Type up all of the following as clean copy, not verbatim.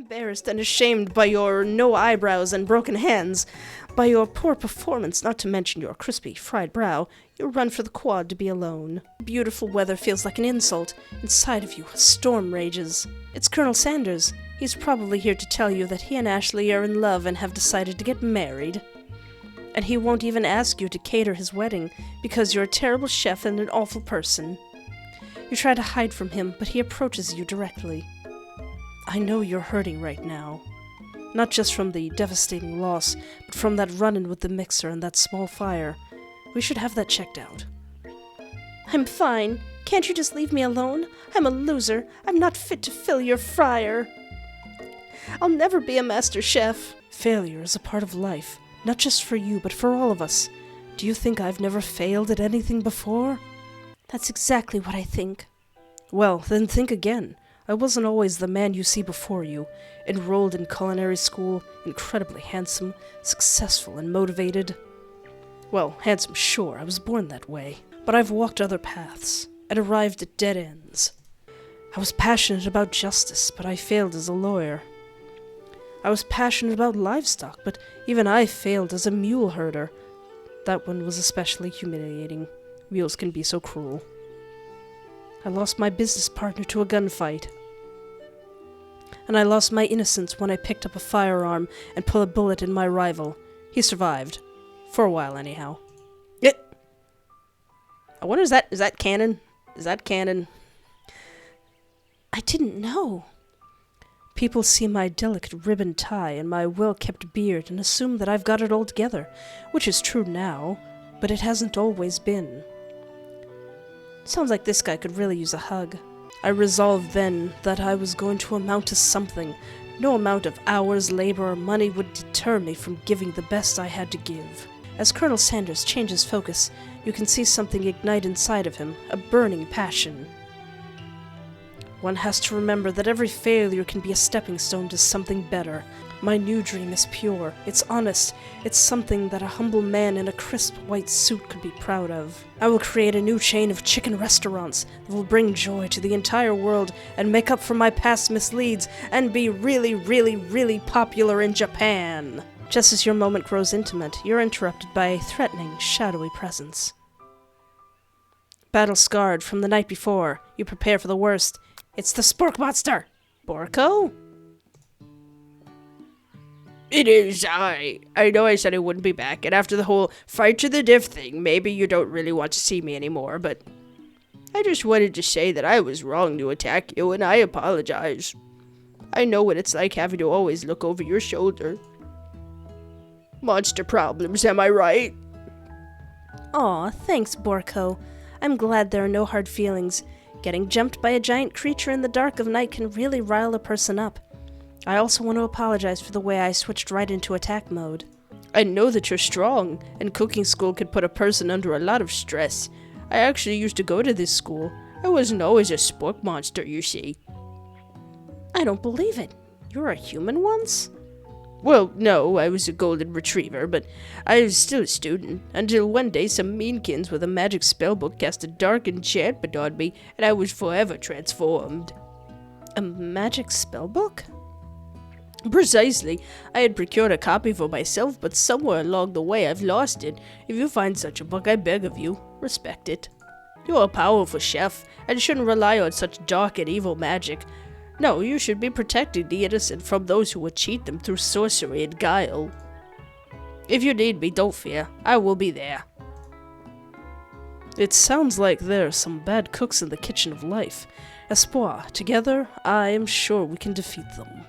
Embarrassed and ashamed by your no eyebrows and broken hands, by your poor performance, not to mention your crispy, fried brow, you run for the quad to be alone. Beautiful weather feels like an insult. Inside of you, a storm rages. It's Colonel Sanders. He's probably here to tell you that he and Ashley are in love and have decided to get married. And he won't even ask you to cater his wedding, because you're a terrible chef and an awful person. You try to hide from him, but he approaches you directly. I know you're hurting right now. Not just from the devastating loss, but from that run-in with the mixer and that small fire. We should have that checked out. I'm fine. Can't you just leave me alone? I'm a loser. I'm not fit to fill your fryer. I'll never be a master chef. Failure is a part of life, not just for you, but for all of us. Do you think I've never failed at anything before? That's exactly what I think. Well, then think again. I wasn't always the man you see before you, enrolled in culinary school, incredibly handsome, successful and motivated. Well, handsome, sure, I was born that way, but I've walked other paths, and arrived at dead ends. I was passionate about justice, but I failed as a lawyer. I was passionate about livestock, but even I failed as a mule herder. That one was especially humiliating. Mules can be so cruel. I lost my business partner to a gunfight. And I lost my innocence when I picked up a firearm and pulled a bullet in my rival. He survived. For a while, anyhow. I wonder, is that canon? Is that canon? I didn't know. People see my delicate ribbon tie and my well-kept beard and assume that I've got it all together, which is true now, but it hasn't always been. Sounds like this guy could really use a hug. I resolved then that I was going to amount to something. No amount of hours, labor, or money would deter me from giving the best I had to give. As Colonel Sanders changes focus, you can see something ignite inside of him, a burning passion. One has to remember that every failure can be a stepping stone to something better. My new dream is pure, it's honest, it's something that a humble man in a crisp white suit could be proud of. I will create a new chain of chicken restaurants that will bring joy to the entire world and make up for my past misleads and be really, really, really popular in Japan. Just as your moment grows intimate, you're interrupted by a threatening, shadowy presence. Battle-scarred from the night before, you prepare for the worst. It's the Spork monster! Borko? It is I know I said I wouldn't be back, and after the whole fight to the diff thing, maybe you don't really want to see me anymore, but I just wanted to say that I was wrong to attack you, and I apologize. I know what it's like having to always look over your shoulder. Monster problems, am I right? Aw, thanks, Borko. I'm glad there are no hard feelings. Getting jumped by a giant creature in the dark of night can really rile a person up. I also want to apologize for the way I switched right into attack mode. I know that you're strong, and cooking school could put a person under a lot of stress. I actually used to go to this school. I wasn't always a Spork monster, you see. I don't believe it. You were a human once? Well, no, I was a golden retriever, but I was still a student, until one day some meankins with a magic spellbook cast a dark enchantment on me, and I was forever transformed. A magic spellbook? Precisely. I had procured a copy for myself, but somewhere along the way I've lost it. If you find such a book, I beg of you, respect it. You're a powerful chef, and shouldn't rely on such dark and evil magic. No, you should be protecting the innocent from those who would cheat them through sorcery and guile. If you need me, don't fear. I will be there. It sounds like there are some bad cooks in the kitchen of life. Espoir, together, I am sure we can defeat them.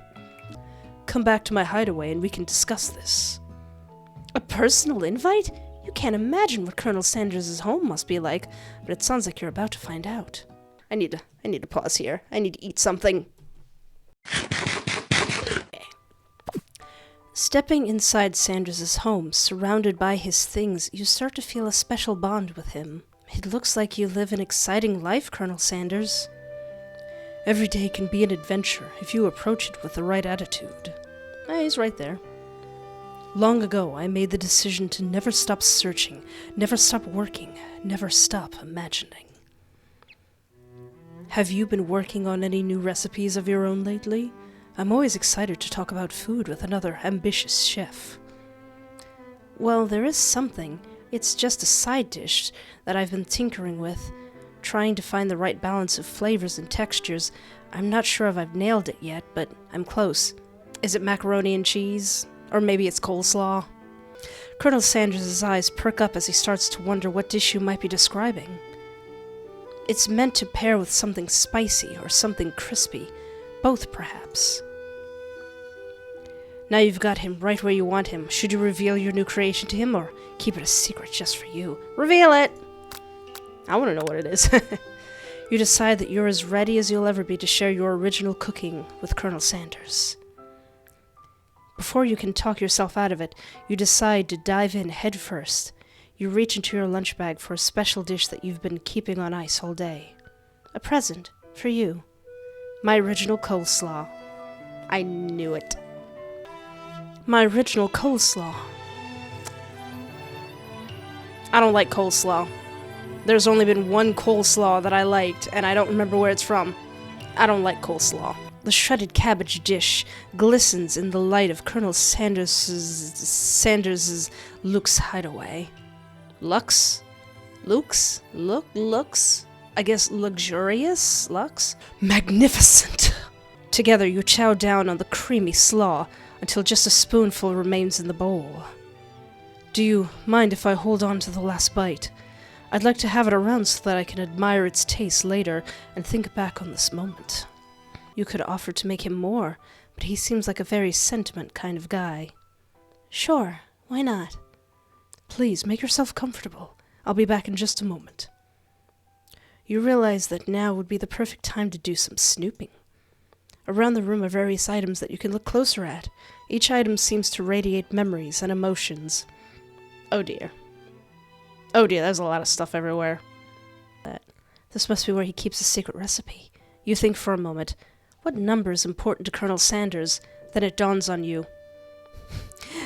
Come back to my hideaway and we can discuss this. A personal invite? You can't imagine what Colonel Sanders' home must be like, but it sounds like you're about to find out. I need to pause here. I need to eat something. Stepping inside Sanders' home, surrounded by his things, you start to feel a special bond with him. It looks like you live an exciting life, Colonel Sanders. Every day can be an adventure if you approach it with the right attitude. He's right there. Long ago, I made the decision to never stop searching, never stop working, never stop imagining. Have you been working on any new recipes of your own lately? I'm always excited to talk about food with another ambitious chef. Well, there is something. It's just a side dish that I've been tinkering with, trying to find the right balance of flavors and textures. I'm not sure if I've nailed it yet, but I'm close. Is it macaroni and cheese? Or maybe it's coleslaw? Colonel Sanders' eyes perk up as he starts to wonder what dish you might be describing. It's meant to pair with something spicy or something crispy. Both, perhaps. Now you've got him right where you want him. Should you reveal your new creation to him, or keep it a secret just for you? Reveal it! I want to know what it is. You decide that you're as ready as you'll ever be to share your original cooking with Colonel Sanders. Before you can talk yourself out of it, you decide to dive in head first. You reach into your lunch bag for a special dish that you've been keeping on ice all day. A present for you. My original coleslaw. I knew it. My original coleslaw. I don't like coleslaw. There's only been one coleslaw that I liked, and I don't remember where it's from. I don't like coleslaw. The shredded cabbage dish glistens in the light of Colonel Sanders's Luke's hideaway. Lux? Luke's? Lux? I guess luxurious? Lux? Magnificent! Together you chow down on the creamy slaw until just a spoonful remains in the bowl. Do you mind if I hold on to the last bite? I'd like to have it around so that I can admire its taste later and think back on this moment. You could offer to make him more, but he seems like a very sentiment kind of guy. Sure, why not? Please, make yourself comfortable. I'll be back in just a moment. You realize that now would be the perfect time to do some snooping. Around the room are various items that you can look closer at. Each item seems to radiate memories and emotions. Oh dear. Oh dear, there's a lot of stuff everywhere. This must be where he keeps a secret recipe. You think for a moment, what number is important to Colonel Sanders? Then it dawns on you.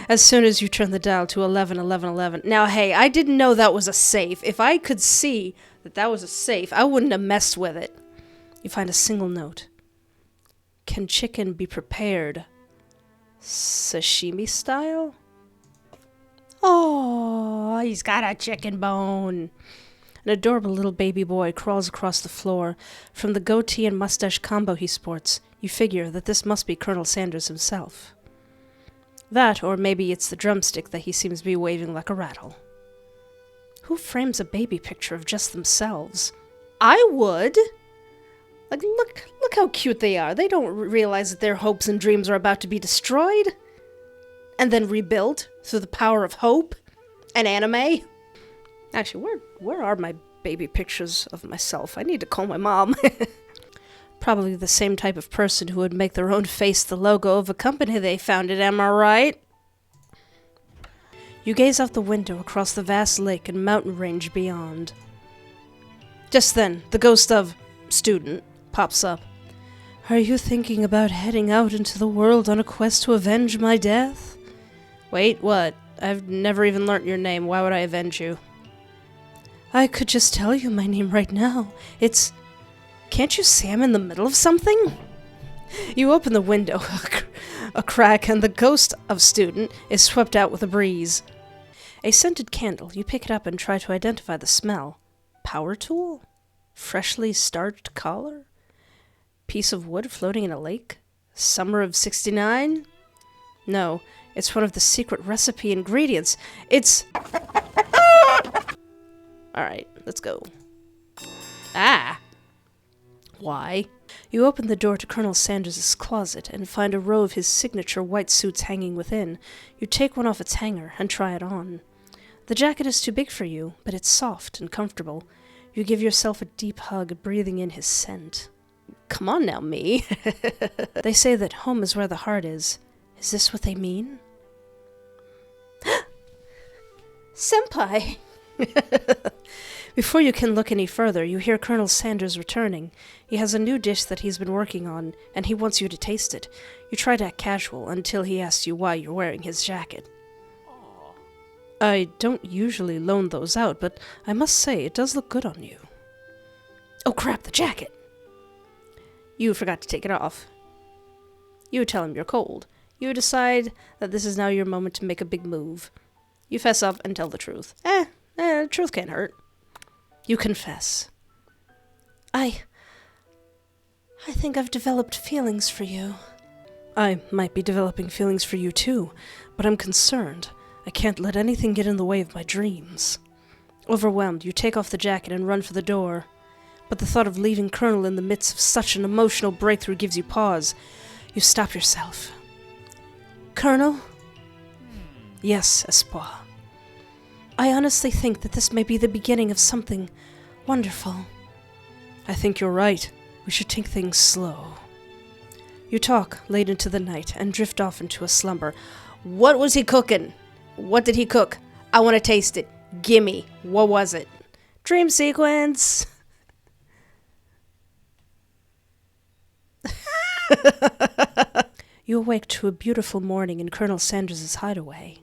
As soon as you turn the dial to 111111. Now, hey, I didn't know that was a safe. If I could see that that was a safe, I wouldn't have messed with it. You find a single note. Can chicken be prepared sashimi style? Oh, he's got a chicken bone. An adorable little baby boy crawls across the floor. From the goatee and mustache combo he sports, you figure that this must be Colonel Sanders himself. That, or maybe it's the drumstick that he seems to be waving like a rattle. Who frames a baby picture of just themselves? I would! Like, look how cute they are. They don't realize that their hopes and dreams are about to be destroyed. And then rebuilt through the power of hope and anime. Actually, where are my baby pictures of myself? I need to call my mom. Probably the same type of person who would make their own face the logo of a company they founded, am I right? You gaze out the window across the vast lake and mountain range beyond. Just then, the ghost of student pops up. Are you thinking about heading out into the world on a quest to avenge my death? Wait, what? I've never even learnt your name. Why would I avenge you? I could just tell you my name right now. It's... Can't you see I'm in the middle of something? You open the window, a crack, and the ghost of student is swept out with a breeze. A scented candle. You pick it up and try to identify the smell. Power tool? Freshly starched collar? Piece of wood floating in a lake? Summer of '69? No, it's one of the secret recipe ingredients. It's... Alright, let's go. Ah! Why? You open the door to Colonel Sanders' closet and find a row of his signature white suits hanging within. You take one off its hanger and try it on. The jacket is too big for you, but it's soft and comfortable. You give yourself a deep hug, breathing in his scent. Come on now, me. They say that home is where the heart is. Is this what they mean? Senpai! Before you can look any further, you hear Colonel Sanders returning. He has a new dish that he's been working on, and he wants you to taste it. You try to act casual until he asks you why you're wearing his jacket. I don't usually loan those out, but I must say it does look good on you. Oh crap, the jacket! You forgot to take it off. You tell him you're cold. You decide that this is now your moment to make a big move. You fess up and tell the truth. Truth can't hurt. You confess. I think I've developed feelings for you. I might be developing feelings for you too, but I'm concerned. I can't let anything get in the way of my dreams. Overwhelmed, you take off the jacket and run for the door. But the thought of leaving Colonel in the midst of such an emotional breakthrough gives you pause. You stop yourself. Colonel? Yes, Espoir. I honestly think that this may be the beginning of something wonderful. I think you're right. We should take things slow. You talk late into the night and drift off into a slumber. What was he cooking? What did he cook? I want to taste it. Gimme. What was it? Dream sequence. You awake to a beautiful morning in Colonel Sanders' hideaway.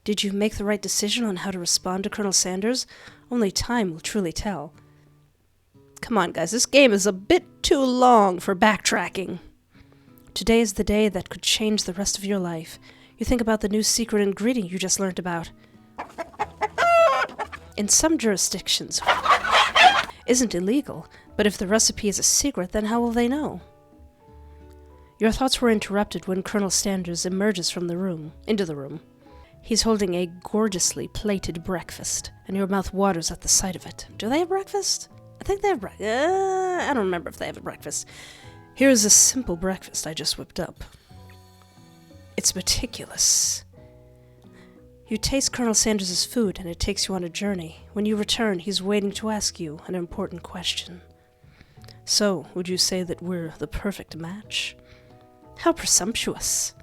Did you make the right decision on how to respond to Colonel Sanders? Only time will truly tell. Come on, guys, this game is a bit too long for backtracking. Today is the day that could change the rest of your life. You think about the new secret ingredient you just learned about. In some jurisdictions, isn't illegal, but if the recipe is a secret, then how will they know? Your thoughts were interrupted when Colonel Sanders emerges from into the room. He's holding a gorgeously plated breakfast, and your mouth waters at the sight of it. Do they have breakfast? I think they have breakfast. I don't remember if they have a breakfast. Here's a simple breakfast I just whipped up. It's meticulous. You taste Colonel Sanders' food, and it takes you on a journey. When you return, he's waiting to ask you an important question. So, would you say that we're the perfect match? How presumptuous.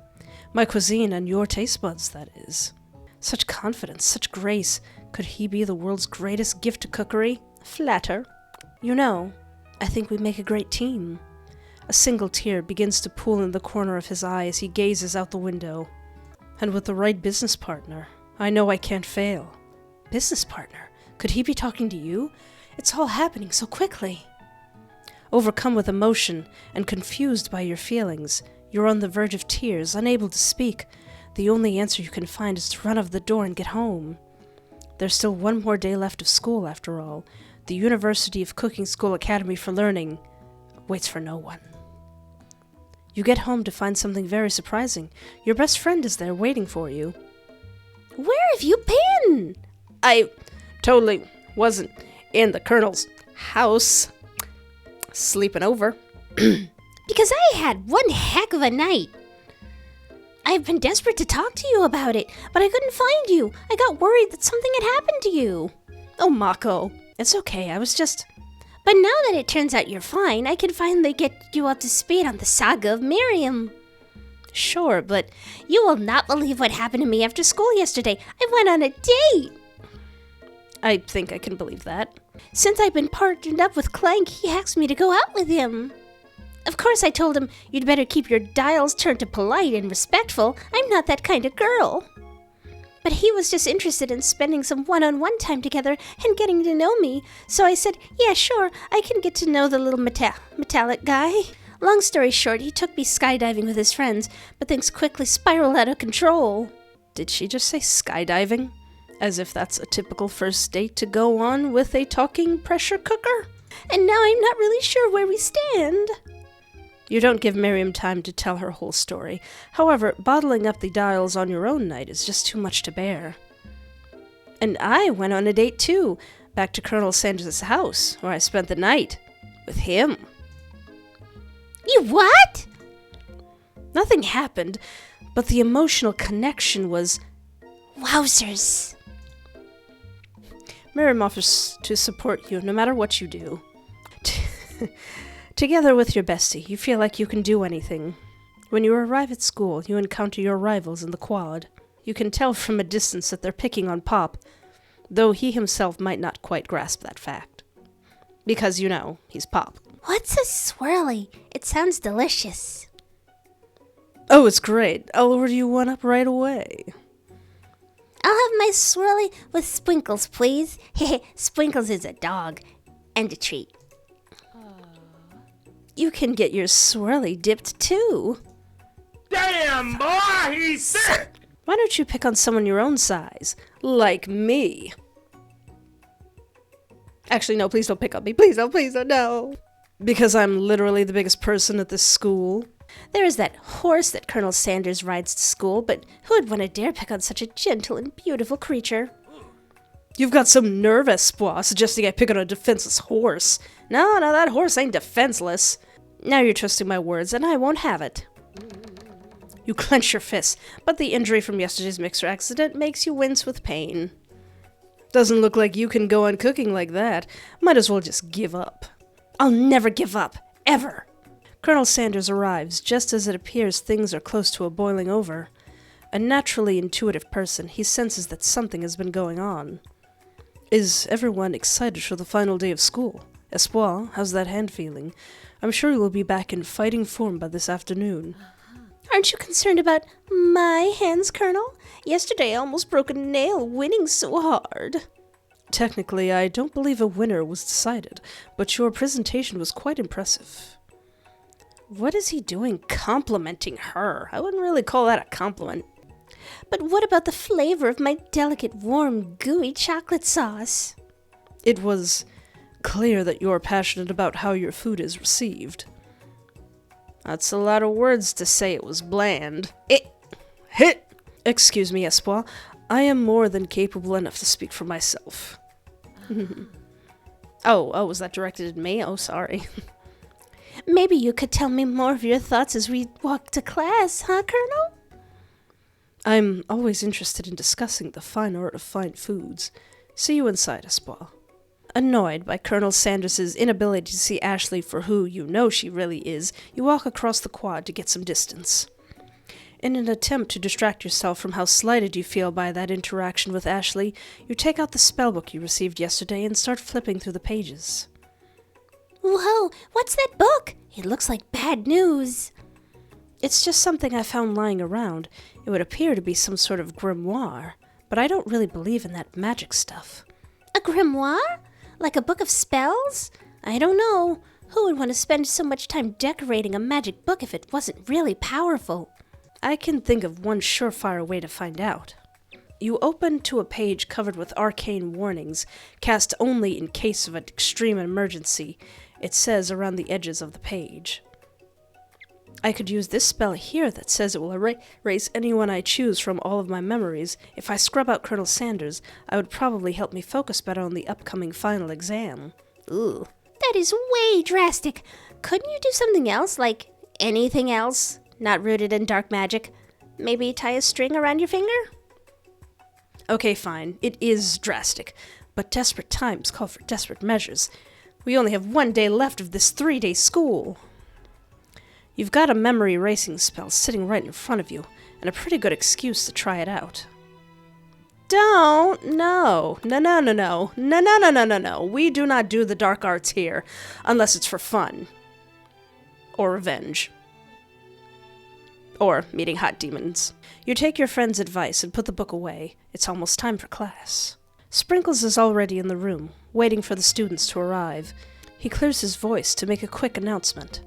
My cuisine and your taste buds, that is. Such confidence, such grace. Could he be the world's greatest gift to cookery? Flatter. You know, I think we make a great team. A single tear begins to pool in the corner of his eye as he gazes out the window. And with the right business partner, I know I can't fail. Business partner? Could he be talking to you? It's all happening so quickly. Overcome with emotion and confused by your feelings, you're on the verge of tears, unable to speak. The only answer you can find is to run out of the door and get home. There's still one more day left of school, after all. The University of Cooking School Academy for Learning waits for no one. You get home to find something very surprising. Your best friend is there waiting for you. Where have you been? I totally wasn't in the Colonel's house. Sleeping over. Because I had one heck of a night. I've been desperate to talk to you about it, but I couldn't find you. I got worried that something had happened to you. Oh, Mako. It's okay, I was just... But now that it turns out you're fine, I can finally get you up to speed on the saga of Miriam. Sure, but... You will not believe what happened to me after school yesterday. I went on a date. I think I can believe that. Since I've been partnered up with Clank, he asked me to go out with him. Of course, I told him you'd better keep your dials turned to polite and respectful. I'm not that kind of girl. But he was just interested in spending some one-on-one time together and getting to know me. So I said, yeah, sure, I can get to know the little metallic guy. Long story short, he took me skydiving with his friends, but things quickly spiraled out of control. Did she just say skydiving? As if that's a typical first date to go on with a talking pressure cooker? And now I'm not really sure where we stand. You don't give Miriam time to tell her whole story. However, bottling up the dials on your own night is just too much to bear. And I went on a date too, back to Colonel Sanders' house, where I spent the night with him. You what? Nothing happened, but the emotional connection was... Wowzers. Miriam offers to support you no matter what you do. Together with your bestie, you feel like you can do anything. When you arrive at school, you encounter your rivals in the quad. You can tell from a distance that they're picking on Pop, though he himself might not quite grasp that fact. Because, you know, he's Pop. What's a swirly? It sounds delicious. Oh, it's great. I'll order you one up right away. I'll have my swirly with Sprinkles, please. Sprinkles is a dog. And a treat. You can get your swirly dipped too. Damn, boy, he's sick! Why don't you pick on someone your own size? Like me. Actually, no, please don't pick on me. Please don't, no. Because I'm literally the biggest person at this school. There is that horse that Colonel Sanders rides to school, but who would want to dare pick on such a gentle and beautiful creature? You've got some nerve, Espoir, suggesting I pick on a defenseless horse. No, that horse ain't defenseless. Now you're twisting my words, and I won't have it. You clench your fists, but the injury from yesterday's mixer accident makes you wince with pain. Doesn't look like you can go on cooking like that. Might as well just give up. I'll never give up. Ever. Colonel Sanders arrives just as it appears things are close to a boiling over. A naturally intuitive person, he senses that something has been going on. Is everyone excited for the final day of school? Espoir, how's that hand feeling? I'm sure you will be back in fighting form by this afternoon. Aren't you concerned about my hands, Colonel? Yesterday I almost broke a nail winning so hard. Technically, I don't believe a winner was decided, but your presentation was quite impressive. What is he doing complimenting her? I wouldn't really call that a compliment. But what about the flavor of my delicate, warm, gooey chocolate sauce? It was clear that you're passionate about how your food is received. That's a lot of words to say it was bland. Excuse me, Espoir. I am more than capable enough to speak for myself. Oh, was that directed at me? Oh, sorry. Maybe you could tell me more of your thoughts as we walk to class, huh, Colonel? I'm always interested in discussing the fine art of fine foods. See you inside, Espoir. Annoyed by Colonel Sanders' inability to see Ashley for who you know she really is, you walk across the quad to get some distance. In an attempt to distract yourself from how slighted you feel by that interaction with Ashley, you take out the spellbook you received yesterday and start flipping through the pages. Whoa, what's that book? It looks like bad news. It's just something I found lying around. It would appear to be some sort of grimoire, but I don't really believe in that magic stuff. A grimoire? Like a book of spells? I don't know. Who would want to spend so much time decorating a magic book if it wasn't really powerful? I can think of one surefire way to find out. You open to a page covered with arcane warnings, cast only in case of an extreme emergency. It says around the edges of the page. I could use this spell here that says it will erase anyone I choose from all of my memories. If I scrub out Colonel Sanders, I would probably help me focus better on the upcoming final exam. Ooh. That is way drastic. Couldn't you do something else, like anything else? Not rooted in dark magic. Maybe tie a string around your finger? Okay, fine. It is drastic. But desperate times call for desperate measures. We only have 1 day left of this 3-day school. You've got a memory erasing spell sitting right in front of you, and a pretty good excuse to try it out. No. We do not do the dark arts here, unless it's for fun. Or revenge. Or meeting hot demons. You take your friend's advice and put the book away. It's almost time for class. Sprinkles is already in the room, waiting for the students to arrive. He clears his voice to make a quick announcement.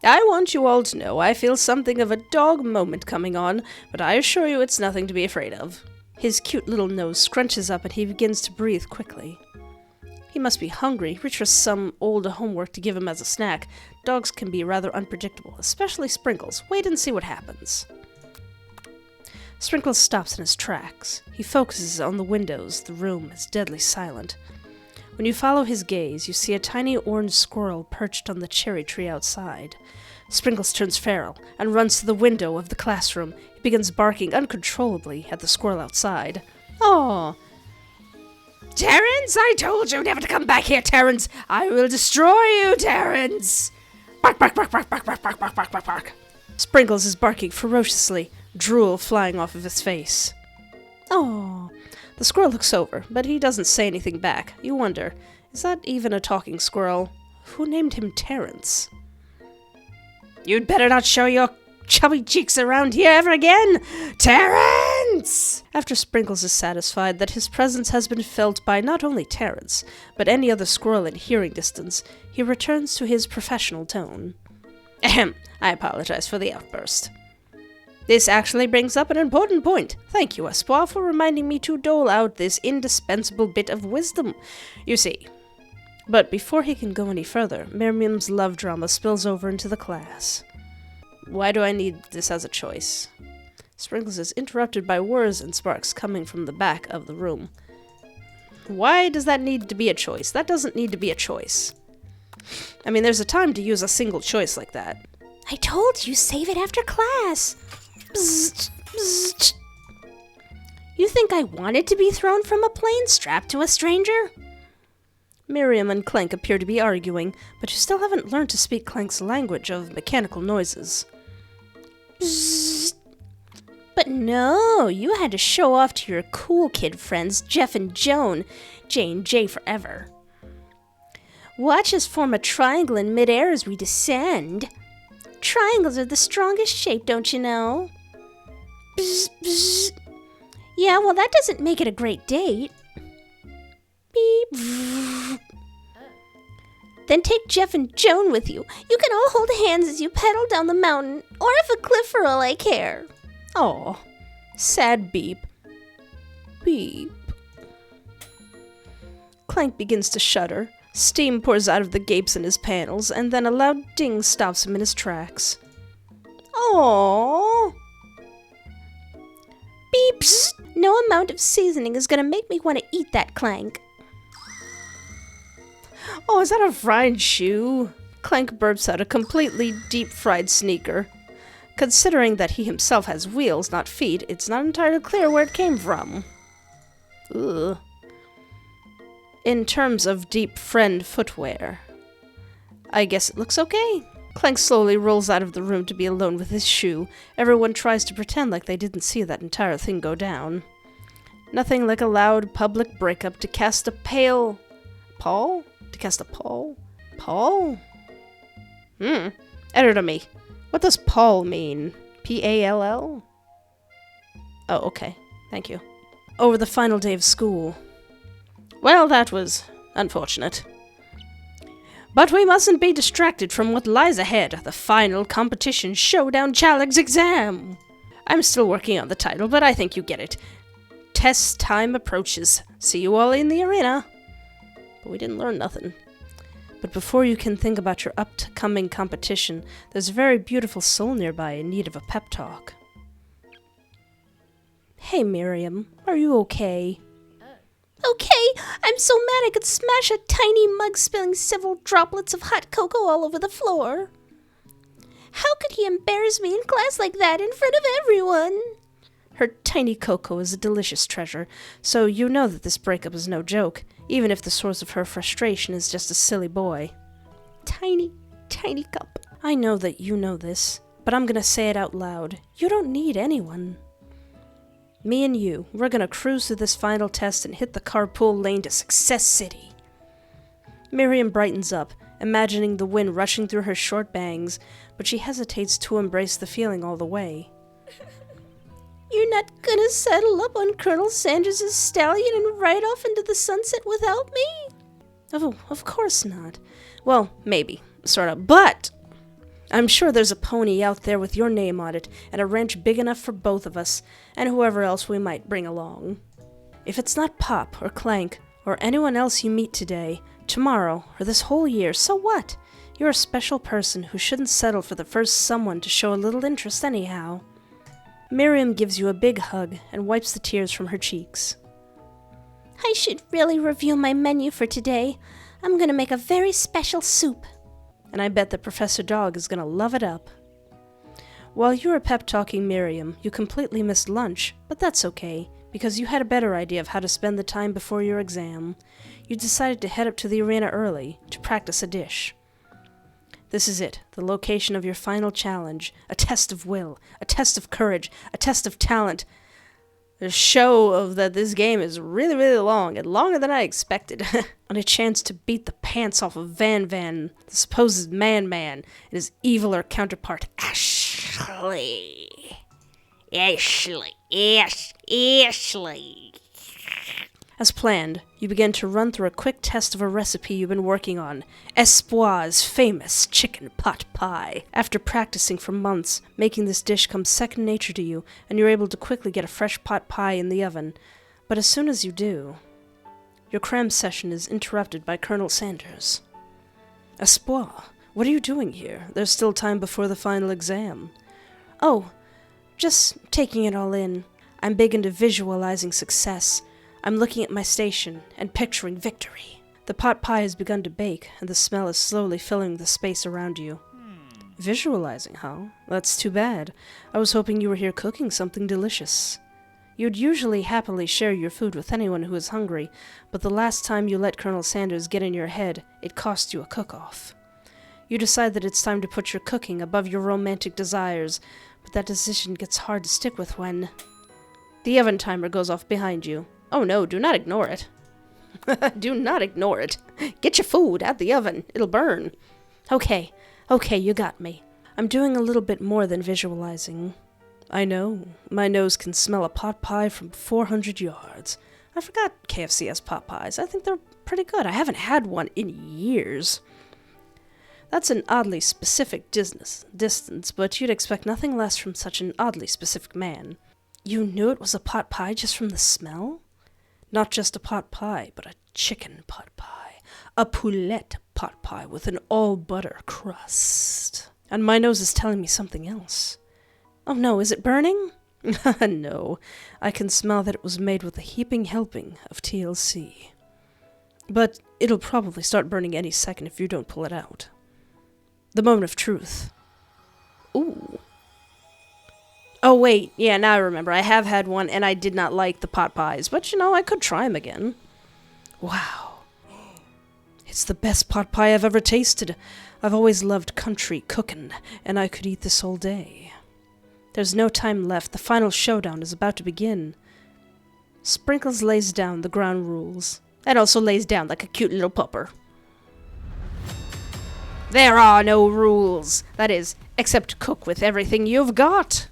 I want you all to know I feel something of a dog moment coming on, but I assure you it's nothing to be afraid of. His cute little nose scrunches up and he begins to breathe quickly. He must be hungry, reach for some old homework to give him as a snack. Dogs can be rather unpredictable, especially Sprinkles. Wait and see what happens. Sprinkles stops in his tracks. He focuses on the windows. The room is deadly silent. When you follow his gaze, you see a tiny orange squirrel perched on the cherry tree outside. Sprinkles turns feral and runs to the window of the classroom. He begins barking uncontrollably at the squirrel outside. Aww. Terence, I told you never to come back here, Terence. I will destroy you, Terence. Bark, bark, bark, bark, bark, bark, bark, bark, bark, bark, bark. Sprinkles is barking ferociously, drool flying off of his face. Aww. The squirrel looks over, but he doesn't say anything back. You wonder, is that even a talking squirrel? Who named him Terence? You'd better not show your chubby cheeks around here ever again, Terence! After Sprinkles is satisfied that his presence has been felt by not only Terence, but any other squirrel in hearing distance, he returns to his professional tone. Ahem, I apologize for the outburst. This actually brings up an important point. Thank you, Espoir, for reminding me to dole out this indispensable bit of wisdom. You see. But before he can go any further, Miriam's love drama spills over into the class. Why do I need this as a choice? Sprinkles is interrupted by whirs and sparks coming from the back of the room. Why does that need to be a choice? That doesn't need to be a choice. I mean, there's a time to use a single choice like that. I told you, save it after class. Bzzzt, bzzzt. You think I wanted to be thrown from a plane strapped to a stranger? Miriam and Clank appear to be arguing, but you still haven't learned to speak Clank's language of mechanical noises. Bzzzt. But no, you had to show off to your cool kid friends, Jeff and Joan, J&J forever. Watch us form a triangle in midair as we descend. Triangles are the strongest shape, don't you know? Bzz, bzz. Yeah, well, that doesn't make it a great date. Beep. Then take Jeff and Joan with you. You can all hold hands as you pedal down the mountain, or off a cliff for all I care. Aw, sad beep. Beep. Clank begins to shudder. Steam pours out of the gapes in his panels, and then a loud ding stops him in his tracks. Aww. Beeps! No amount of seasoning is gonna make me want to eat that Clank. Oh, is that a fried shoe? Clank burps out a completely deep-fried sneaker. Considering that he himself has wheels, not feet, it's not entirely clear where it came from. Ugh. In terms of deep friend footwear, I guess it looks okay. Clank slowly rolls out of the room to be alone with his shoe. Everyone tries to pretend like they didn't see that entire thing go down. Nothing like a loud public breakup to cast a pale... Pall? To cast a pall? Pall? Editor me. What does pall mean? P-A-L-L? Oh, okay. Thank you. Over the final day of school. Well, that was unfortunate. But we mustn't be distracted from what lies ahead, the final competition showdown challenge exam. I'm still working on the title, but I think you get it. Test time approaches. See you all in the arena. But we didn't learn nothing. But before you can think about your upcoming competition, there's a very beautiful soul nearby in need of a pep talk. Hey, Miriam, are you okay? Okay, I'm so mad I could smash a tiny mug spilling several droplets of hot cocoa all over the floor. How could he embarrass me in class like that in front of everyone? Her tiny cocoa is a delicious treasure, so you know that this breakup is no joke, even if the source of her frustration is just a silly boy. Tiny, tiny cup. I know that you know this, but I'm gonna say it out loud. You don't need anyone. Me and you, we're gonna cruise through this final test and hit the carpool lane to Success City. Miriam brightens up, imagining the wind rushing through her short bangs, but she hesitates to embrace the feeling all the way. You're not gonna saddle up on Colonel Sanders' stallion and ride off into the sunset without me? Oh, of course not. Well, maybe, sort of, but I'm sure there's a pony out there with your name on it, and a ranch big enough for both of us, and whoever else we might bring along. If it's not Pop, or Clank, or anyone else you meet today, tomorrow, or this whole year, so what? You're a special person who shouldn't settle for the first someone to show a little interest anyhow. Miriam gives you a big hug and wipes the tears from her cheeks. I should really review my menu for today. I'm gonna make a very special soup. And I bet that Professor Dog is gonna love it up. While you were pep-talking Miriam, you completely missed lunch, but that's okay, because you had a better idea of how to spend the time before your exam. You decided to head up to the arena early, to practice a dish. This is it, the location of your final challenge, a test of will, a test of courage, a test of talent. The show of that this game is really, really long, and longer than I expected, and a chance to beat the pants off of Van, the supposed man, and his eviler counterpart, Ashley. Ashley. As planned, you begin to run through a quick test of a recipe you've been working on, Espoir's famous chicken pot pie. After practicing for months, making this dish comes second nature to you, and you're able to quickly get a fresh pot pie in the oven. But as soon as you do, your cram session is interrupted by Colonel Sanders. Espoir, what are you doing here? There's still time before the final exam. Oh, just taking it all in. I'm big into visualizing success. I'm looking at my station and picturing victory. The pot pie has begun to bake, and the smell is slowly filling the space around you. Visualizing, huh? That's too bad. I was hoping you were here cooking something delicious. You'd usually happily share your food with anyone who is hungry, but the last time you let Colonel Sanders get in your head, it cost you a cook-off. You decide that it's time to put your cooking above your romantic desires, but that decision gets hard to stick with when... The oven timer goes off behind you. Oh no, do not ignore it. Do not ignore it. Get your food out the oven. It'll burn. Okay, you got me. I'm doing a little bit more than visualizing. I know. My nose can smell a pot pie from 400 yards. I forgot KFC has pot pies. I think they're pretty good. I haven't had one in years. That's an oddly specific distance, but you'd expect nothing less from such an oddly specific man. You knew it was a pot pie just from the smell? Not just a pot pie, but a chicken pot pie. A poulette pot pie with an all-butter crust. And my nose is telling me something else. Oh no, is it burning? No, I can smell that it was made with a heaping helping of TLC. But it'll probably start burning any second if you don't pull it out. The moment of truth. Ooh. Oh wait, yeah, now I remember. I have had one, and I did not like the pot pies, but I could try them again. Wow. It's the best pot pie I've ever tasted. I've always loved country cooking, and I could eat this all day. There's no time left. The final showdown is about to begin. Sprinkles lays down the ground rules, and also lays down like a cute little pupper. There are no rules. That is, except to cook with everything you've got.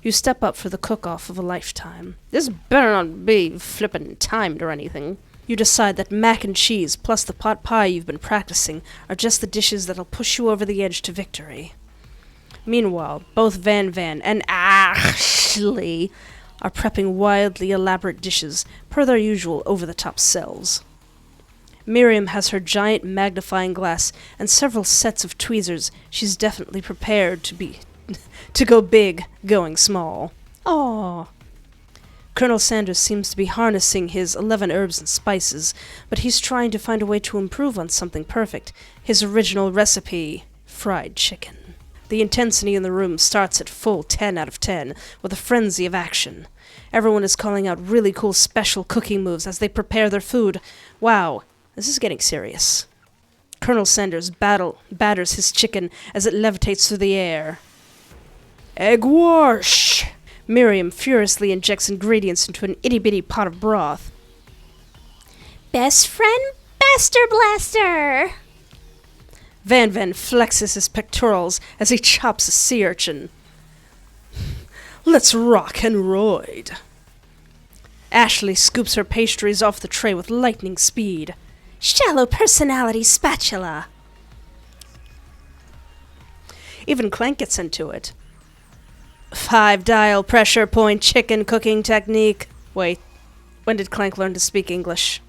You step up for the cook-off of a lifetime. This better not be flippin' timed or anything. You decide that mac and cheese plus the pot pie you've been practicing are just the dishes that'll push you over the edge to victory. Meanwhile, both Van and Ashley are prepping wildly elaborate dishes per their usual over-the-top selves. Miriam has her giant magnifying glass and several sets of tweezers. She's definitely prepared to go big, going small. Aww. Colonel Sanders seems to be harnessing his 11 herbs and spices, but he's trying to find a way to improve on something perfect. His original recipe, fried chicken. The intensity in the room starts at full 10 out of 10, with a frenzy of action. Everyone is calling out really cool special cooking moves as they prepare their food. Wow, this is getting serious. Colonel Sanders batters his chicken as it levitates through the air. Egg wash! Miriam furiously injects ingredients into an itty-bitty pot of broth. Best friend Baster Blaster! Van flexes his pectorals as he chops a sea urchin. Let's rock and roid. Ashley scoops her pastries off the tray with lightning speed. Shallow personality spatula. Even Clank gets into it. 5-dial pressure point chicken cooking technique. Wait, when did Clank learn to speak English?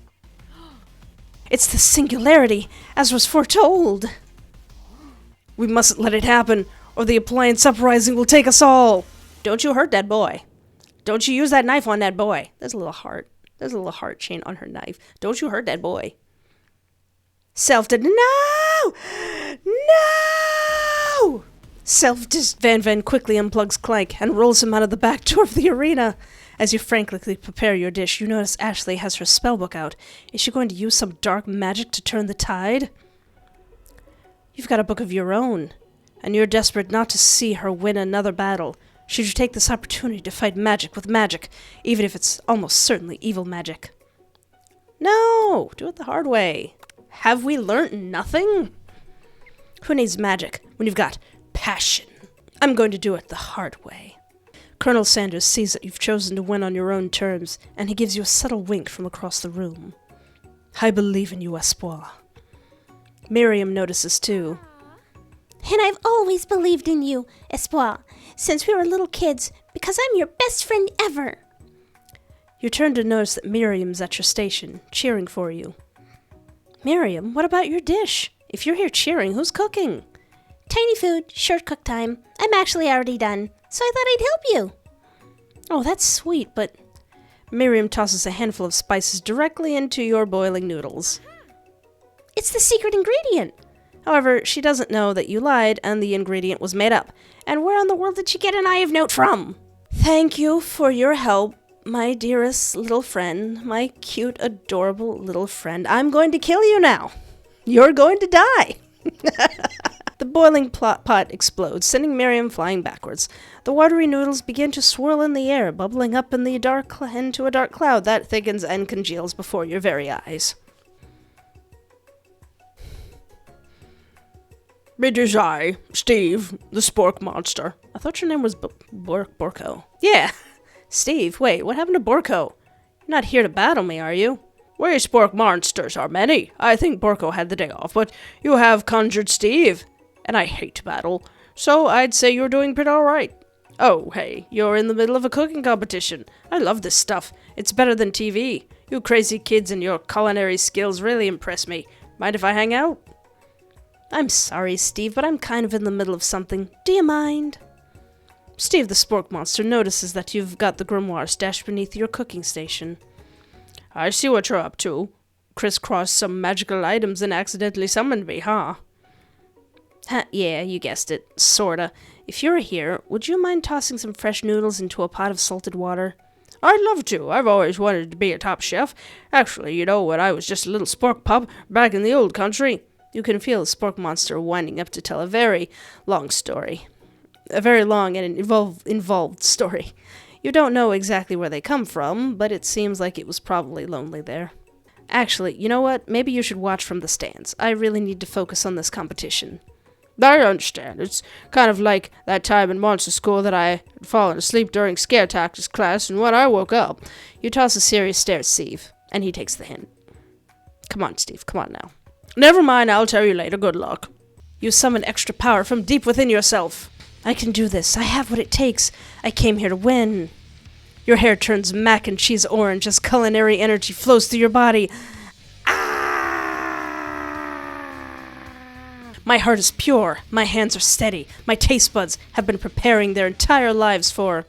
It's the singularity, as was foretold. We mustn't let it happen, or the appliance uprising will take us all. Don't you hurt that boy. Don't you use that knife on that boy. There's a little heart. There's a little heart chain on her knife. Don't you hurt that boy. No! Van quickly unplugs Clank and rolls him out of the back door of the arena. As you frankly prepare your dish, you notice Ashley has her spellbook out. Is she going to use some dark magic to turn the tide? You've got a book of your own, and you're desperate not to see her win another battle. Should you take this opportunity to fight magic with magic, even if it's almost certainly evil magic? No! Do it the hard way. Have we learnt nothing? Who needs magic when you've got passion? I'm going to do it the hard way. Colonel Sanders sees that you've chosen to win on your own terms, and he gives you a subtle wink from across the room. I believe in you, Espoir. Miriam notices too. And I've always believed in you, Espoir, since we were little kids, because I'm your best friend ever. You turn to notice that Miriam's at your station, cheering for you. Miriam, what about your dish? If you're here cheering, who's cooking? Tiny food, short cook time. I'm actually already done, so I thought I'd help you. Oh, that's sweet, but... Miriam tosses a handful of spices directly into your boiling noodles. It's the secret ingredient. However, she doesn't know that you lied and the ingredient was made up. And where in the world did she get an eye of note from? Thank you for your help, my dearest little friend, my cute, adorable little friend. I'm going to kill you now. You're going to die. The boiling pot explodes, sending Miriam flying backwards. The watery noodles begin to swirl in the air, bubbling up in the into a dark cloud that thickens and congeals before your very eyes. It is I, Steve, the Spork monster. I thought your name was Borko. Yeah, Steve. Wait, what happened to Borko? You're not here to battle me, are you? We Spork monsters are many. I think Borko had the day off, but you have conjured Steve. And I hate battle, so I'd say you're doing pretty alright. Oh, hey, you're in the middle of a cooking competition. I love this stuff. It's better than TV. You crazy kids and your culinary skills really impress me. Mind if I hang out? I'm sorry, Steve, but I'm kind of in the middle of something. Do you mind? Steve the Spork monster notices that you've got the grimoire stashed beneath your cooking station. I see what you're up to. Crisscrossed some magical items and accidentally summoned me, huh? Yeah, you guessed it. Sorta. If you're here, would you mind tossing some fresh noodles into a pot of salted water? I'd love to. I've always wanted to be a top chef. Actually, you know, when I was just a little Spork pup back in the old country. You can feel the Spork monster winding up to tell a very long story. A very long and involved story. You don't know exactly where they come from, but it seems like it was probably lonely there. Actually, you know what? Maybe you should watch from the stands. I really need to focus on this competition. I understand. It's kind of like that time in monster school that I had fallen asleep during scare tactics class, and when I woke up... You toss a serious stare at Steve, and he takes the hint. Come on, Steve, come on now. Never mind, I'll tell you later. Good luck. You summon extra power from deep within yourself. I can do this. I have what it takes. I came here to win. Your hair turns mac and cheese orange as culinary energy flows through your body. My heart is pure, my hands are steady, my taste buds have been preparing their entire lives for...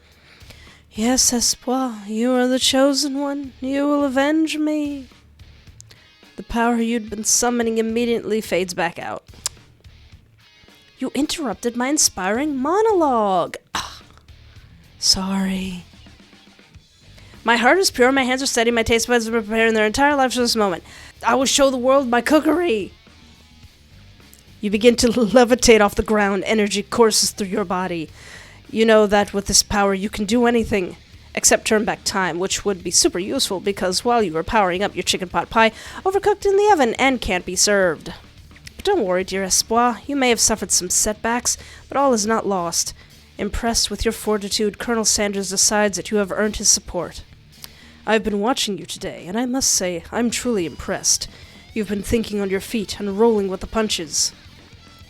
Yes, Espoir, you are the chosen one. You will avenge me. The power you'd been summoning immediately fades back out. You interrupted my inspiring monologue. Sorry. My heart is pure, my hands are steady, my taste buds have been preparing their entire lives for this moment. I will show the world my cookery. You begin to levitate off the ground. Energy courses through your body. You know that with this power you can do anything, except turn back time, which would be super useful because while you were powering up your chicken pot pie, overcooked in the oven and can't be served. But don't worry, dear Espoir. You may have suffered some setbacks, but all is not lost. Impressed with your fortitude, Colonel Sanders decides that you have earned his support. I've been watching you today, and I must say I'm truly impressed. You've been thinking on your feet and rolling with the punches.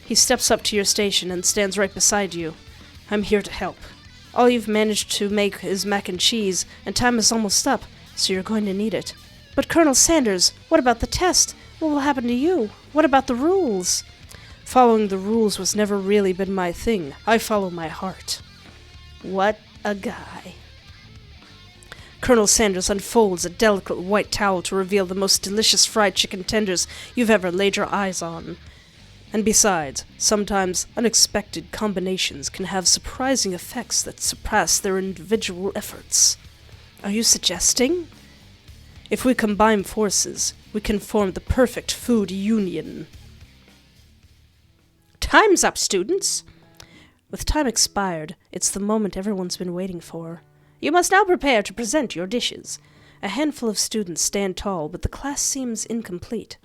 He steps up to your station and stands right beside you. I'm here to help. All you've managed to make is mac and cheese, and time is almost up, so you're going to need it. But Colonel Sanders, what about the test? What will happen to you? What about the rules? Following the rules was never really been my thing. I follow my heart. What a guy. Colonel Sanders unfolds a delicate white towel to reveal the most delicious fried chicken tenders you've ever laid your eyes on. And besides, sometimes unexpected combinations can have surprising effects that surpass their individual efforts. Are you suggesting? If we combine forces, we can form the perfect food union. Time's up, students! With time expired, it's the moment everyone's been waiting for. You must now prepare to present your dishes. A handful of students stand tall, but the class seems incomplete.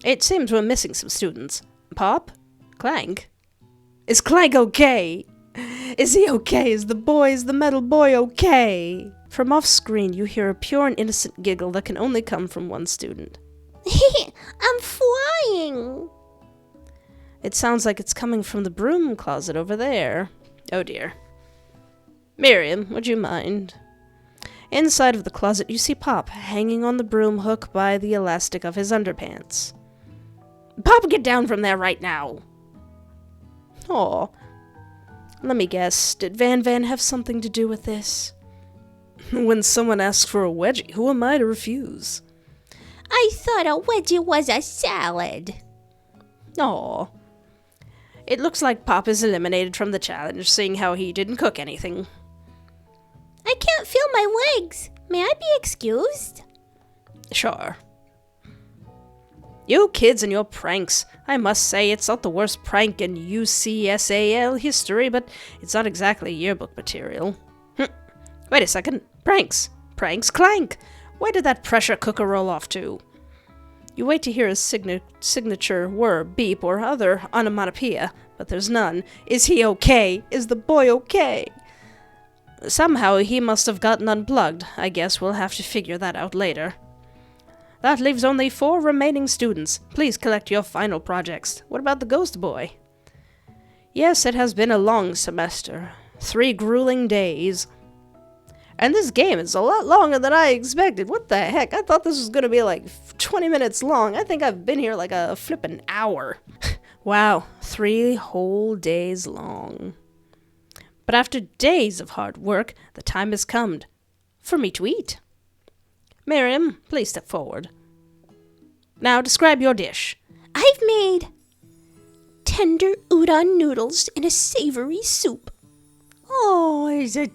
It seems we're missing some students. Pop? Clank? Is Clank okay? Is he okay? Is the metal boy okay? From off-screen, you hear a pure and innocent giggle that can only come from one student. I'm flying. It sounds like it's coming from the broom closet over there. Oh dear. Miriam, would you mind? Inside of the closet, you see Pop hanging on the broom hook by the elastic of his underpants. Pop, get down from there right now. Aw. Let me guess, did Van have something to do with this? When someone asks for a wedgie, who am I to refuse? I thought a wedgie was a salad. Aw. It looks like Pop is eliminated from the challenge, seeing how he didn't cook anything. I can't feel my legs. May I be excused? Sure. You kids and your pranks. I must say, it's not the worst prank in UCSAL history, but it's not exactly yearbook material. Wait a second. Pranks. Clank. Where did that pressure cooker roll off to? You wait to hear his signature whir, beep, or other onomatopoeia, but there's none. Is he okay? Is the boy okay? Somehow he must have gotten unplugged. I guess we'll have to figure that out later. That leaves only 4 remaining students. Please collect your final projects. What about the ghost boy? Yes, it has been a long semester. 3 grueling days. And this game is a lot longer than I expected. What the heck? I thought this was going to be like 20 minutes long. I think I've been here like a flippin' hour. Wow, 3 whole days long. But after days of hard work, the time has come for me to eat. Miriam, please step forward. Now describe your dish. I've made tender udon noodles in a savory soup. Oh, it's a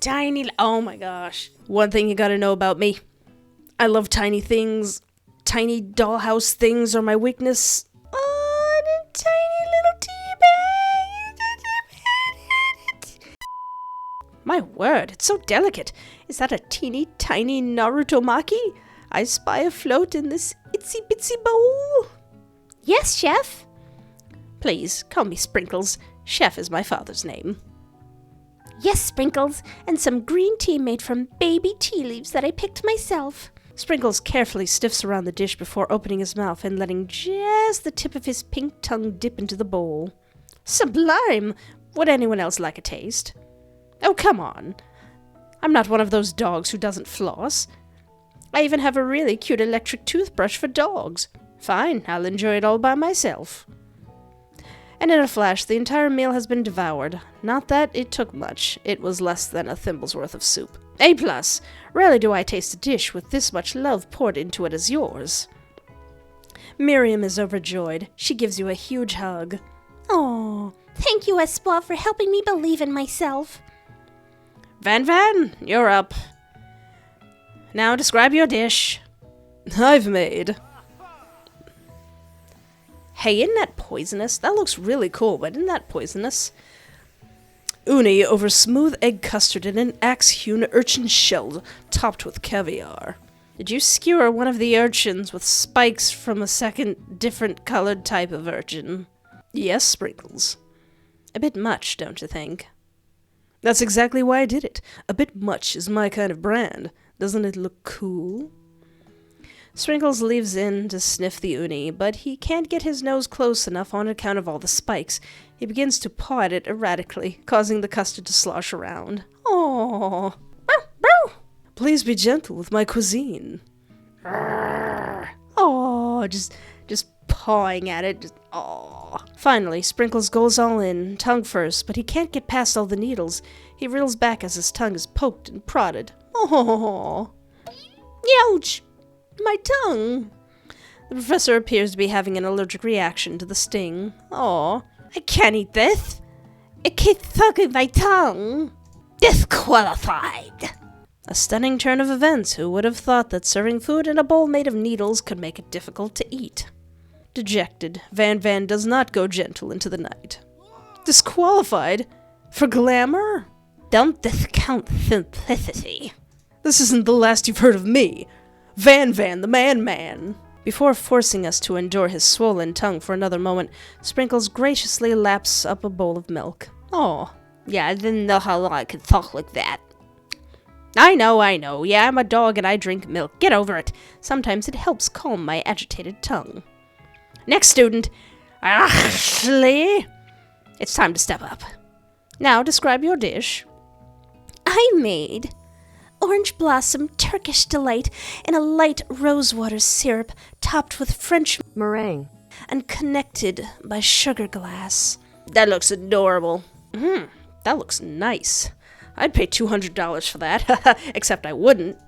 oh my gosh. One thing you gotta know about me. I love tiny things. Tiny dollhouse things are my weakness. Oh, the tiny little tea bag. My word, it's so delicate. Is that a teeny tiny Naruto Maki? I spy afloat in this itsy bitsy bowl. Yes, Chef. Please, call me Sprinkles. Chef is my father's name. Yes, Sprinkles, and some green tea made from baby tea leaves that I picked myself. Sprinkles carefully sniffs around the dish before opening his mouth and letting just the tip of his pink tongue dip into the bowl. Sublime! Would anyone else like a taste? Oh, come on. I'm not one of those dogs who doesn't floss. I even have a really cute electric toothbrush for dogs. Fine, I'll enjoy it all by myself. And in a flash, the entire meal has been devoured. Not that it took much. It was less than a thimble's worth of soup. A+. Rarely do I taste a dish with this much love poured into it as yours. Miriam is overjoyed. She gives you a huge hug. Oh, thank you, Espoir, for helping me believe in myself. Van, you're up. Now describe your dish. I've made. Hey, isn't that poisonous? That looks really cool, but isn't that poisonous? Uni over smooth egg custard in an axe-hewn urchin shell topped with caviar. Did you skewer one of the urchins with spikes from a second, different colored type of urchin? Yes, Sprinkles. A bit much, don't you think? That's exactly why I did it. A bit much is my kind of brand. Doesn't it look cool? Sprinkles leaves in to sniff the uni, but he can't get his nose close enough on account of all the spikes. He begins to paw at it erratically, causing the custard to slosh around. Aww. Please be gentle with my cuisine. Aww, just pawing at it. Aww. Finally, Sprinkles goes all in, tongue first, but he can't get past all the needles. He reels back as his tongue is poked and prodded. Aww. Ouch! My tongue! The professor appears to be having an allergic reaction to the sting. Aw, I can't eat this. It keeps sucking my tongue. Disqualified! A stunning turn of events. Who would have thought that serving food in a bowl made of needles could make it difficult to eat? Dejected, Van does not go gentle into the night. Disqualified? For glamour? Don't discount simplicity. This isn't the last you've heard of me. Van, the man. Before forcing us to endure his swollen tongue for another moment, Sprinkles graciously laps up a bowl of milk. Aw, Yeah, I didn't know how long I could talk like that. I know. Yeah, I'm a dog and I drink milk. Get over it. Sometimes it helps calm my agitated tongue. Next student. Ashley. It's time to step up. Now describe your dish. I made orange blossom Turkish delight in a light rosewater syrup topped with French meringue and connected by sugar glass. That looks adorable. That looks nice. I'd pay $200 for that, except I wouldn't,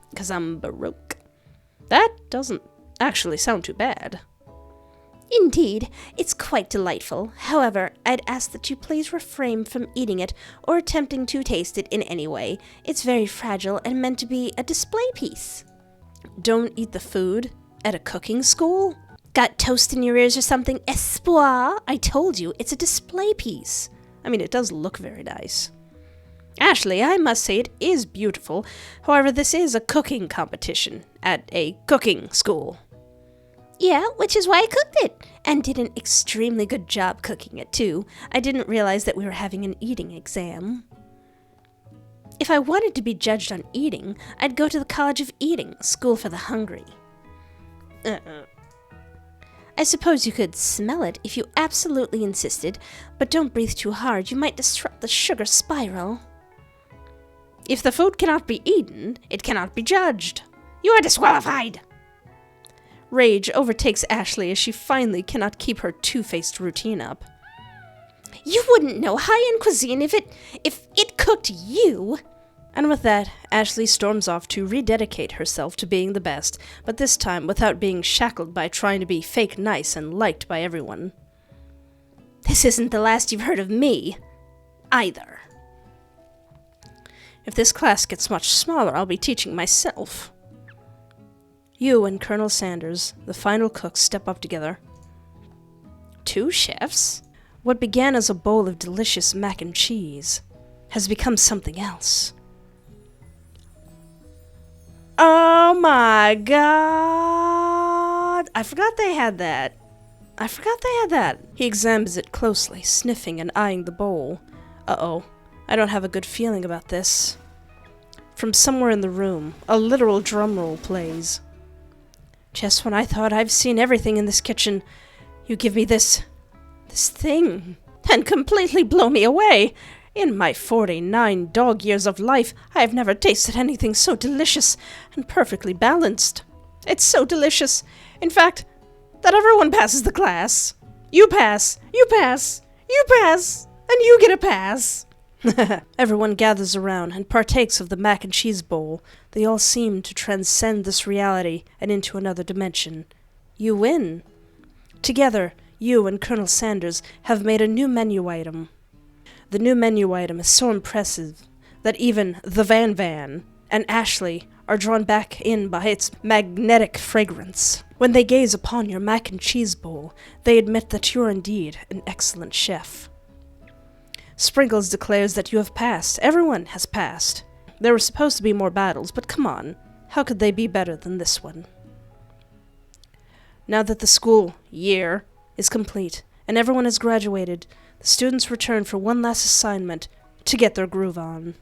because I'm Baroque. That doesn't actually sound too bad. Indeed, it's quite delightful. However, I'd ask that you please refrain from eating it or attempting to taste it in any way. It's very fragile and meant to be a display piece. Don't eat the food at a cooking school? Got toast in your ears or something? Espoir! I told you, it's a display piece. I mean, it does look very nice. Ashley, I must say it is beautiful. However, this is a cooking competition at a cooking school. Yeah, which is why I cooked it. And did an extremely good job cooking it, too. I didn't realize that we were having an eating exam. If I wanted to be judged on eating, I'd go to the College of Eating, School for the Hungry. I suppose you could smell it if you absolutely insisted, but don't breathe too hard. You might disrupt the sugar spiral. If the food cannot be eaten, it cannot be judged. You are disqualified! Rage overtakes Ashley as she finally cannot keep her two-faced routine up. You wouldn't know high-end cuisine if it cooked you! And with that, Ashley storms off to rededicate herself to being the best, but this time without being shackled by trying to be fake nice and liked by everyone. This isn't the last you've heard of me, either. If this class gets much smaller, I'll be teaching myself. You and Colonel Sanders, the final cooks, step up together. 2 chefs? What began as a bowl of delicious mac and cheese has become something else. Oh my god! I forgot they had that. He examines it closely, sniffing and eyeing the bowl. Uh-oh. I don't have a good feeling about this. From somewhere in the room, a literal drum roll plays. Just when I thought I've seen everything in this kitchen, you give me this thing, and completely blow me away. In my 49 dog years of life, I have never tasted anything so delicious and perfectly balanced. It's so delicious, in fact, that everyone passes the class. You pass, and you get a pass. Everyone gathers around and partakes of the mac and cheese bowl. They all seem to transcend this reality and into another dimension. You win. Together, you and Colonel Sanders have made a new menu item. The new menu item is so impressive that even the Van and Ashley are drawn back in by its magnetic fragrance. When they gaze upon your mac and cheese bowl, they admit that you're indeed an excellent chef. Sprinkles declares that you have passed. Everyone has passed. There were supposed to be more battles, but come on, how could they be better than this one? Now that the school year is complete and everyone has graduated, the students return for one last assignment to get their groove on.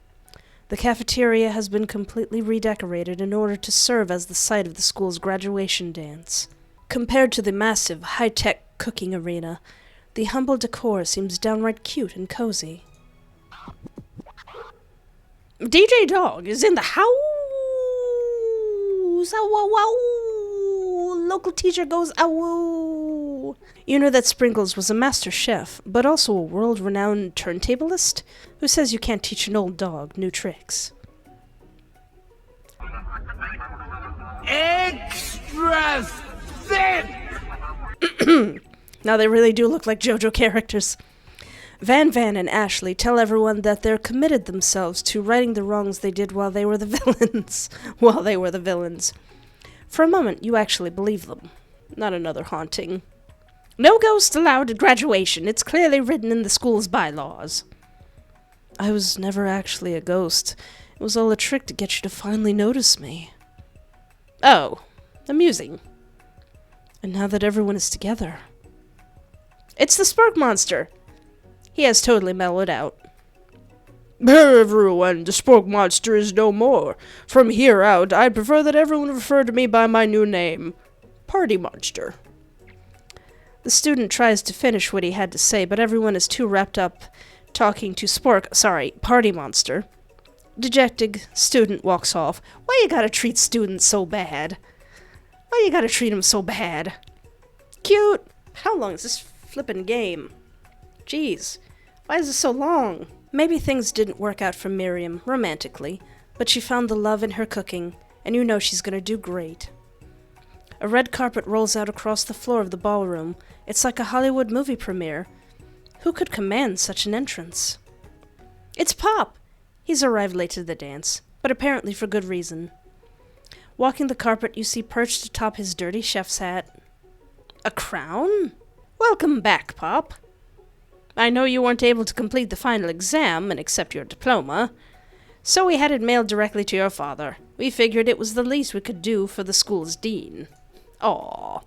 The cafeteria has been completely redecorated in order to serve as the site of the school's graduation dance. Compared to the massive, high-tech cooking arena, the humble decor seems downright cute and cozy. DJ Dog is in the house! Ow, local teacher goes ow! You know that Sprinkles was a master chef, but also a world-renowned turntablist? Who says you can't teach an old dog new tricks? Extra thick! Now they really do look like JoJo characters. Van and Ashley tell everyone that they're committed themselves to righting the wrongs they did while they were the villains. For a moment, you actually believe them. Not another haunting. No ghosts allowed at graduation. It's clearly written in the school's bylaws. I was never actually a ghost. It was all a trick to get you to finally notice me. Oh, amusing. And now that everyone is together... It's the Spork monster! He has totally mellowed out. Everyone, the Spork monster is no more. From here out, I prefer that everyone refer to me by my new name, Party Monster. The student tries to finish what he had to say, but everyone is too wrapped up talking to Party Monster. Dejected student walks off. Why you gotta treat students so bad? Why you gotta treat them so bad? Cute! How long is this flippin' game? Jeez, why is it so long? Maybe things didn't work out for Miriam romantically, but she found the love in her cooking, and you know she's gonna do great. A red carpet rolls out across the floor of the ballroom. It's like a Hollywood movie premiere. Who could command such an entrance? It's Pop! He's arrived late to the dance, but apparently for good reason. Walking the carpet, you see perched atop his dirty chef's hat a crown? Welcome back, Pop. I know you weren't able to complete the final exam and accept your diploma, so we had it mailed directly to your father. We figured it was the least we could do for the school's dean. Aw.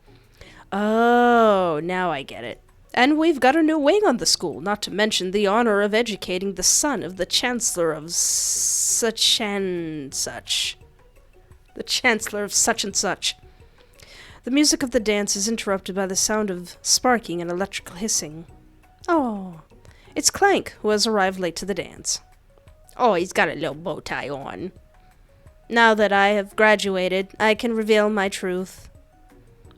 Oh, now I get it. And we've got a new wing on the school, not to mention the honor of educating the son of the Chancellor of such and such. The Chancellor of such and such. The music of the dance is interrupted by the sound of sparking and electrical hissing. Oh, it's Clank, who has arrived late to the dance. Oh, he's got a little bow tie on. Now that I have graduated, I can reveal my truth.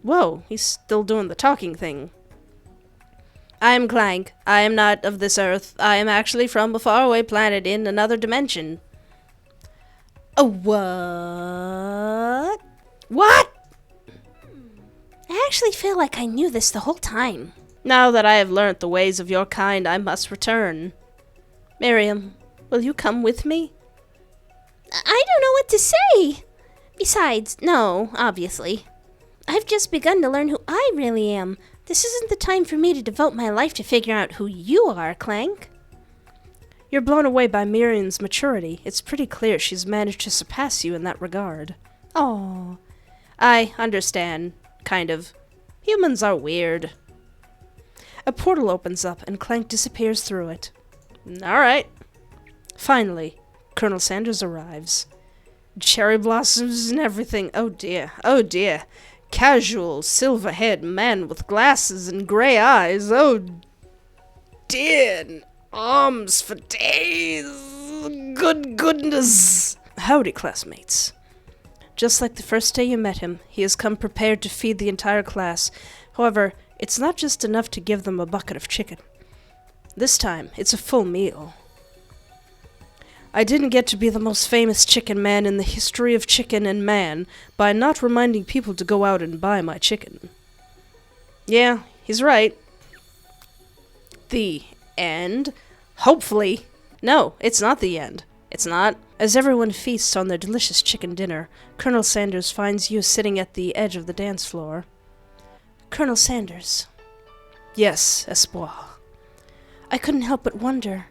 Whoa, he's still doing the talking thing. I am Clank. I am not of this earth. I am actually from a faraway planet in another dimension. A what? What? I actually feel like I knew this the whole time. Now that I have learnt the ways of your kind, I must return. Miriam, will you come with me? I don't know what to say. Besides, no, obviously. I've just begun to learn who I really am. This isn't the time for me to devote my life to figure out who you are, Clank. You're blown away by Miriam's maturity. It's pretty clear she's managed to surpass you in that regard. Oh, I understand. Kind of. Humans are weird. A portal opens up and Clank disappears through it. Alright. Finally, Colonel Sanders arrives. Cherry blossoms and everything. Oh dear, oh dear. Casual, silver-haired man with glasses and grey eyes. Oh dear. Arms for days. Good goodness. Howdy, classmates. Just like the first day you met him, he has come prepared to feed the entire class. However, it's not just enough to give them a bucket of chicken. This time, it's a full meal. I didn't get to be the most famous chicken man in the history of chicken and man by not reminding people to go out and buy my chicken. Yeah, he's right. The end? Hopefully. No, it's not the end. It's not. As everyone feasts on their delicious chicken dinner, Colonel Sanders finds you sitting at the edge of the dance floor. Colonel Sanders. Yes, Espoir. I couldn't help but wonder.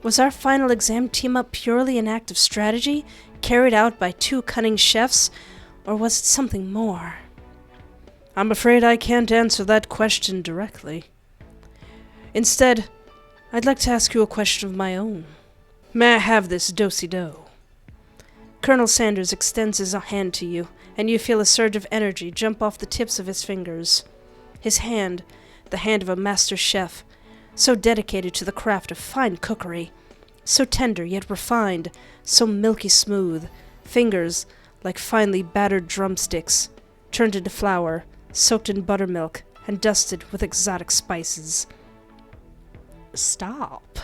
Was our final exam team-up purely an act of strategy, carried out by two cunning chefs, or was it something more? I'm afraid I can't answer that question directly. Instead, I'd like to ask you a question of my own. May I have this do-si-do? Colonel Sanders extends his hand to you, and you feel a surge of energy jump off the tips of his fingers. His hand, the hand of a master chef, so dedicated to the craft of fine cookery, so tender yet refined, so milky smooth, fingers like finely battered drumsticks, turned into flour, soaked in buttermilk, and dusted with exotic spices. Stop.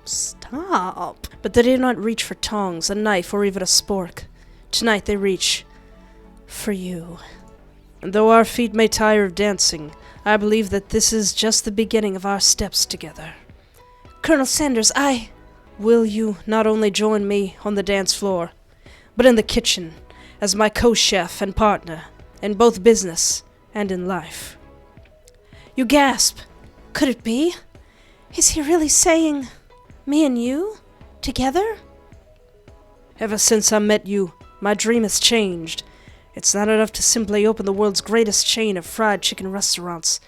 Stop. But they did not reach for tongs, a knife, or even a spork. Tonight they reach for you. And though our feet may tire of dancing, I believe that this is just the beginning of our steps together. Colonel Sanders, will you not only join me on the dance floor, but in the kitchen, as my co-chef and partner, in both business and in life? You gasp. Could it be? Is he really saying, me and you, together? Ever since I met you, my dream has changed. It's not enough to simply open the world's greatest chain of fried chicken restaurants.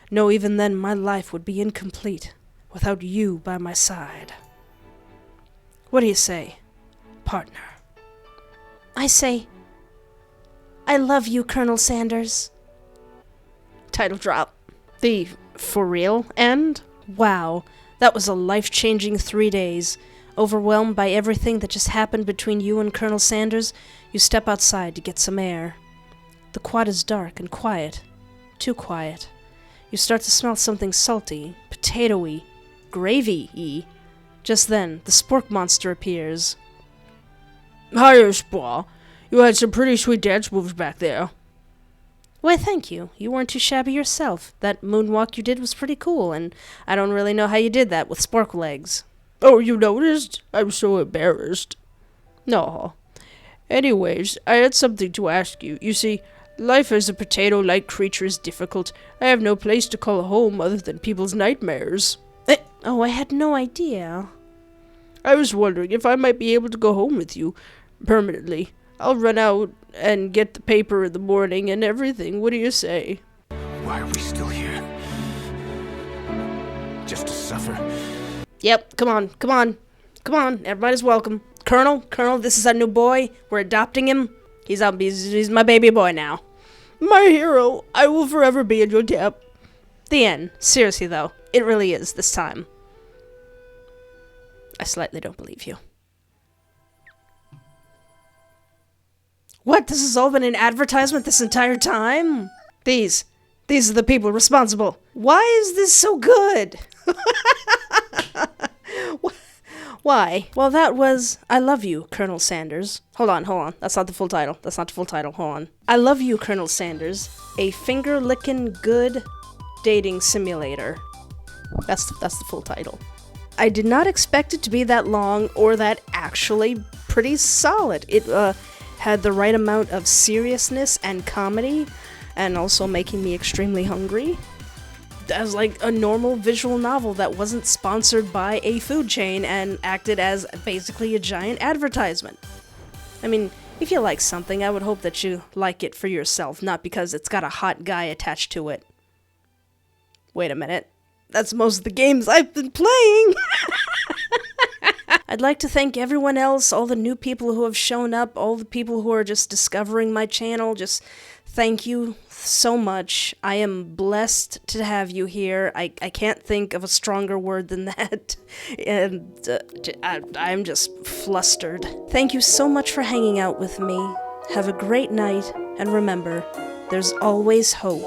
No, even then my life would be incomplete without you by my side. What do you say, partner? I say, I love you, Colonel Sanders. Title drop. The for real end? Wow, that was a life-changing 3 days. Overwhelmed by everything that just happened between you and Colonel Sanders, you step outside to get some air. The quad is dark and quiet. Too quiet. You start to smell something salty, potatoey, gravy-y. Just then, the Spork monster appears. Hiya, Spork. You had some pretty sweet dance moves back there. Why, thank you. You weren't too shabby yourself. That moonwalk you did was pretty cool, and I don't really know how you did that with Spork legs. Oh, you noticed? I'm so embarrassed. No. Anyways, I had something to ask you. You see, life as a potato-like creature is difficult. I have no place to call home other than people's nightmares. Oh, I had no idea. I was wondering if I might be able to go home with you permanently. I'll run out and get the paper in the morning and everything. What do you say? Why are we still here? Just to suffer? Yep, come on. Everybody's welcome. Colonel, this is our new boy. We're adopting him. He's my baby boy now. My hero, I will forever be in your debt. The end. Seriously, though. It really is, this time. I slightly don't believe you. What? This has all been an advertisement this entire time? These are the people responsible. Why is this so good? Why? Well, that was I Love You, Colonel Sanders. Hold on. That's not the full title. Hold on. I Love You, Colonel Sanders. A finger-licking good dating simulator. That's the full title. I did not expect it to be that long or that actually pretty solid. It had the right amount of seriousness and comedy, and also making me extremely hungry. As like a normal visual novel that wasn't sponsored by a food chain and acted as basically a giant advertisement. I mean, if you like something, I would hope that you like it for yourself, not because it's got a hot guy attached to it. Wait a minute. That's most of the games I've been playing! I'd like to thank everyone else, all the new people who have shown up, all the people who are just discovering my channel. Just thank you so much. I am blessed to have you here. I can't think of a stronger word than that. And I'm just flustered. Thank you so much for hanging out with me. Have a great night, and remember, there's always hope.